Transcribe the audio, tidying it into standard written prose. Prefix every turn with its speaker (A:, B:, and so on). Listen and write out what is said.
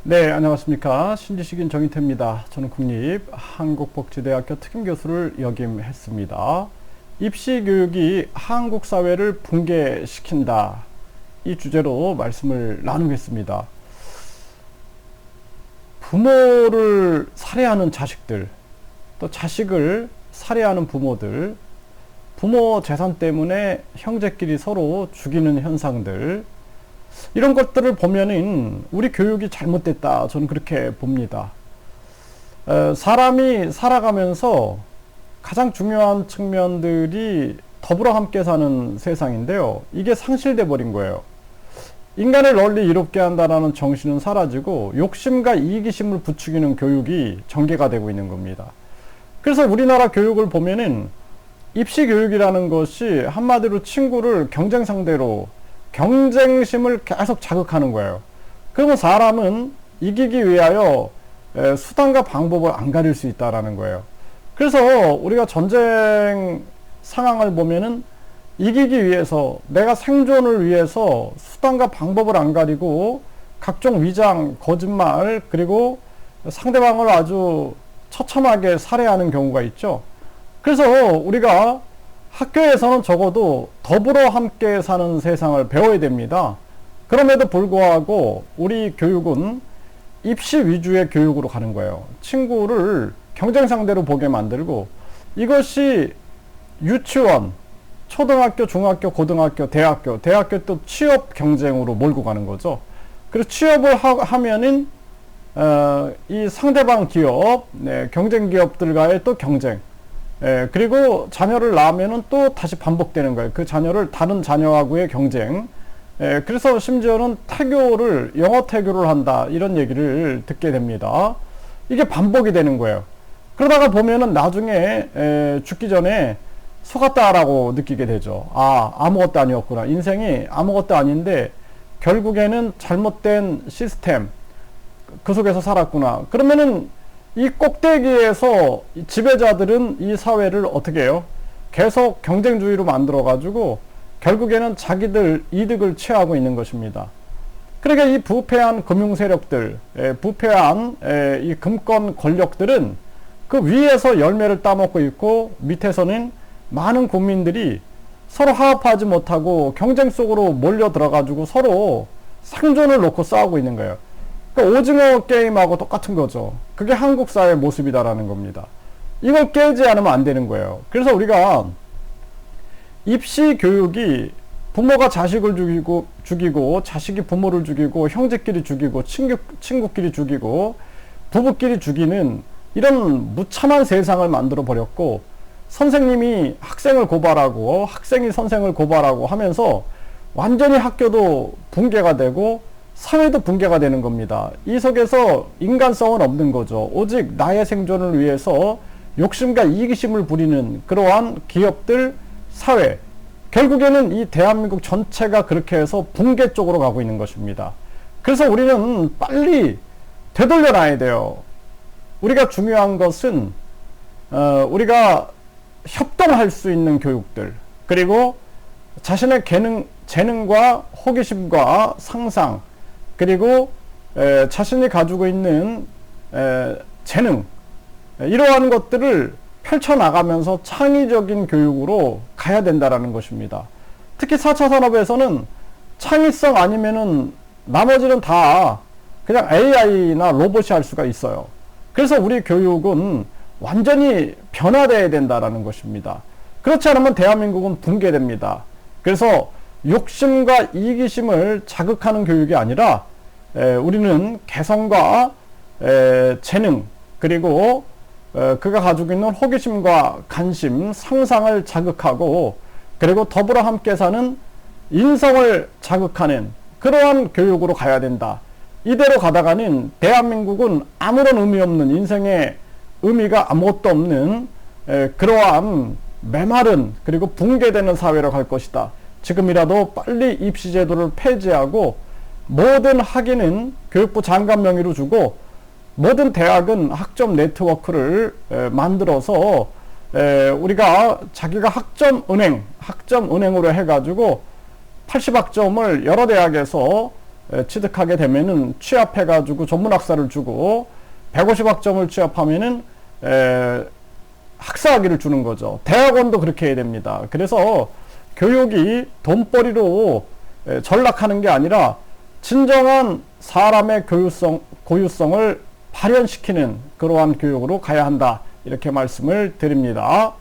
A: 네, 안녕하십니까. 신지식인 정인태입니다. 저는 국립한국복지대학교 특임교수를 역임했습니다. 입시교육이 한국 사회를 붕괴시킨다. 이 주제로 말씀을 나누겠습니다. 부모를 살해하는 자식들, 또 자식을 살해하는 부모들, 부모 재산 때문에 형제끼리 서로 죽이는 현상들, 이런 것들을 보면은 우리 교육이 잘못됐다. 저는 그렇게 봅니다. 사람이 살아가면서 가장 중요한 측면들이 더불어 함께 사는 세상인데요. 이게 상실돼 버린 거예요. 인간을 널리 이롭게 한다는 정신은 사라지고 욕심과 이기심을 부추기는 교육이 전개가 되고 있는 겁니다. 그래서 우리나라 교육을 보면은 입시 교육이라는 것이 한마디로 친구를 경쟁 상대로 경쟁심을 계속 자극하는 거예요. 그러면 사람은 이기기 위하여 수단과 방법을 안 가릴 수 있다라는 거예요. 그래서 우리가 전쟁 상황을 보면은 이기기 위해서, 내가 생존을 위해서 수단과 방법을 안 가리고 각종 위장, 거짓말, 그리고 상대방을 아주 처참하게 살해하는 경우가 있죠. 그래서 우리가 학교에서는 적어도 더불어 함께 사는 세상을 배워야 됩니다. 그럼에도 불구하고 우리 교육은 입시 위주의 교육으로 가는 거예요. 친구를 경쟁 상대로 보게 만들고, 이것이 유치원, 초등학교, 중학교, 고등학교, 대학교 또 취업 경쟁으로 몰고 가는 거죠. 그래서 취업을 하면은 이 상대방 기업, 경쟁 기업들과의 또 경쟁, 그리고 자녀를 낳으면은 또 다시 반복되는 거예요. 그 자녀를 다른 자녀하고의 경쟁. 그래서 심지어는 태교를, 영어 태교를 한다, 이런 얘기를 듣게 됩니다. 이게 반복이 되는 거예요. 그러다가 보면은 나중에 죽기 전에 속았다라고 느끼게 되죠. 아무것도 아니었구나. 인생이 아무것도 아닌데 결국에는 잘못된 시스템, 그 속에서 살았구나. 그러면은 이 꼭대기에서 지배자들은 이 사회를 어떻게 해요? 계속 경쟁주의로 만들어가지고 결국에는 자기들 이득을 취하고 있는 것입니다. 그러니까 이 부패한 금융 세력들, 부패한 이 금권 권력들은 그 위에서 열매를 따먹고 있고, 밑에서는 많은 국민들이 서로 화합하지 못하고 경쟁 속으로 몰려 들어가지고 서로 생존을 놓고 싸우고 있는 거예요. 그러니까 오징어 게임하고 똑같은 거죠. 그게 한국 사회의 모습이다라는 겁니다. 이걸 깨지 않으면 안 되는 거예요. 그래서 우리가 입시 교육이 부모가 자식을 죽이고 자식이 부모를 죽이고 형제끼리 죽이고 친구끼리 죽이고 부부끼리 죽이는 이런 무참한 세상을 만들어 버렸고, 선생님이 학생을 고발하고 학생이 선생을 고발하고 하면서 완전히 학교도 붕괴가 되고 사회도 붕괴가 되는 겁니다. 이 속에서 인간성은 없는 거죠. 오직 나의 생존을 위해서 욕심과 이기심을 부리는 그러한 기업들, 사회, 결국에는 이 대한민국 전체가 그렇게 해서 붕괴 쪽으로 가고 있는 것입니다. 그래서 우리는 빨리 되돌려 놔야 돼요. 우리가 중요한 것은 우리가 협동할 수 있는 교육들, 그리고 자신의 재능과 호기심과 상상, 그리고 자신이 가지고 있는 재능, 이러한 것들을 펼쳐나가면서 창의적인 교육으로 가야 된다라는 것입니다. 특히 4차 산업에서는 창의성 아니면은 나머지는 다 그냥 AI나 로봇이 할 수가 있어요. 그래서 우리 교육은 완전히 변화되어야 된다라는 것입니다. 그렇지 않으면 대한민국은 붕괴됩니다. 그래서 욕심과 이기심을 자극하는 교육이 아니라 우리는 개성과 재능, 그리고 그가 가지고 있는 호기심과 관심, 상상을 자극하고, 그리고 더불어 함께 사는 인성을 자극하는 그러한 교육으로 가야 된다. 이대로 가다가는 대한민국은 아무런 의미 없는, 인생의 의미가 아무것도 없는 그러한 메마른, 그리고 붕괴되는 사회로 갈 것이다. 지금이라도 빨리 입시제도를 폐지하고 모든 학위는 교육부 장관 명의로 주고, 모든 대학은 학점 네트워크를 만들어서 우리가 자기가 학점은행으로 해가지고 80학점을 여러 대학에서 취득하게 되면은 취합해가지고 전문학사를 주고 150학점을 취합하면은 학사학위를 주는 거죠. 대학원도 그렇게 해야 됩니다. 그래서 교육이 돈벌이로 전락하는 게 아니라 진정한 사람의 고유성을 발현시키는 그러한 교육으로 가야 한다. 이렇게 말씀을 드립니다.